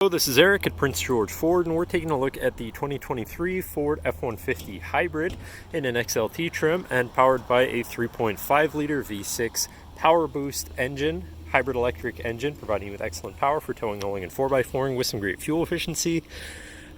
Hello, this is Eric at Prince George Ford, and we're taking a look at the 2023 Ford F-150 Hybrid in an XLT trim and powered by a 3.5 liter V6 PowerBoost engine, hybrid electric engine, providing you with excellent power for towing, hauling, and 4x4ing with some great fuel efficiency.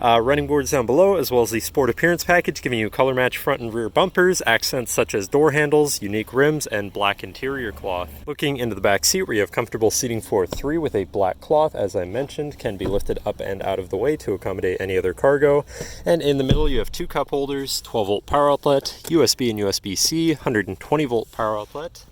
Running boards down below, as well as the Sport Appearance package, giving you color match front and rear bumpers, accents such as door handles, unique rims, and black interior cloth. Looking into the back seat, where you have comfortable seating for three with a black cloth, as I mentioned, can be lifted up and out of the way to accommodate any other cargo. And in the middle, you have two cup holders, 12-volt power outlet, USB and USB-C, 120-volt power outlet.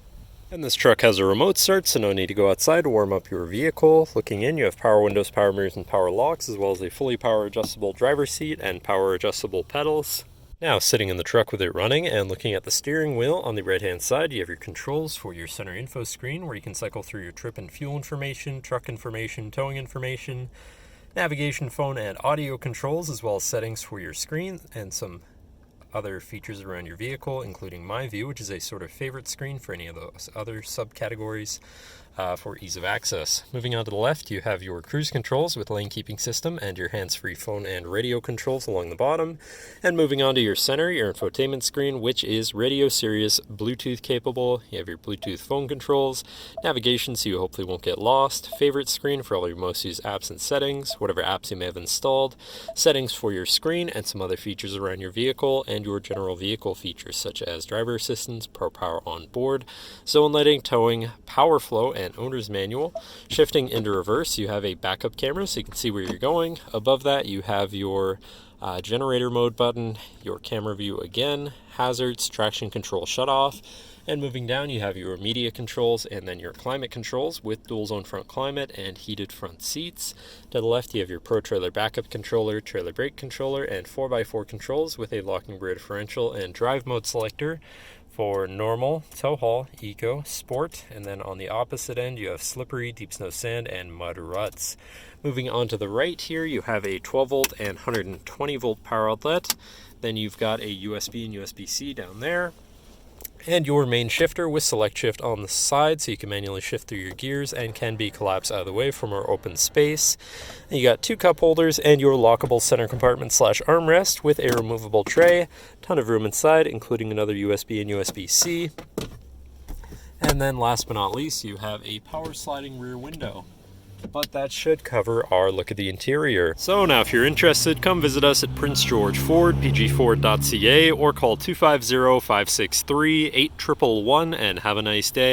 And this truck has a remote start, so no need to go outside to warm up your vehicle. Looking in, you have power windows, power mirrors, and power locks, as well as a fully power adjustable driver's seat and power adjustable pedals. Now, sitting in the truck with it running and looking at the steering wheel, on the right-hand side, you have your controls for your center info screen, where you can cycle through your trip and fuel information, truck information, towing information, navigation, phone, and audio controls, as well as settings for your screen and some other features around your vehicle, including My View, which is a sort of favorite screen for any of those other subcategories for ease of access. Moving on to the left, you have your cruise controls with lane keeping system and your hands-free phone and radio controls along the bottom. And moving on to your center, your infotainment screen, which is Radio Sirius Bluetooth capable. You have your Bluetooth phone controls, navigation so you hopefully won't get lost, favorite screen for all your most used apps and settings, whatever apps you may have installed, settings for your screen, and some other features around your vehicle, and your general vehicle features such as driver assistance, Pro Power on board, zone lighting, towing, power flow, and owner's manual. Shifting into reverse, you have a backup camera so you can see where you're going. Above that, you have your generator mode button, your camera view again, hazards, traction control shutoff, and moving down you have your media controls and then your climate controls with dual zone front climate and heated front seats. To the left you have your Pro Trailer backup controller, trailer brake controller, and 4x4 controls with a locking rear differential and drive mode selector for normal, tow haul, eco, sport, and then on the opposite end you have slippery, deep snow sand, and mud ruts. Moving on to the right here, you have a 12-volt and 120-volt power outlet. Then you've got a USB and USB-C down there, and your main shifter with select shift on the side so you can manually shift through your gears and can be collapsed out of the way for more open space. And you got two cup holders and your lockable center compartment / armrest with a removable tray. Ton of room inside, including another USB and USB-C. And then last but not least, you have a power sliding rear window. But that should cover our look at the interior. So now if you're interested, come visit us at Prince George Ford, pgford.ca, or call 250-563-8111 and have a nice day.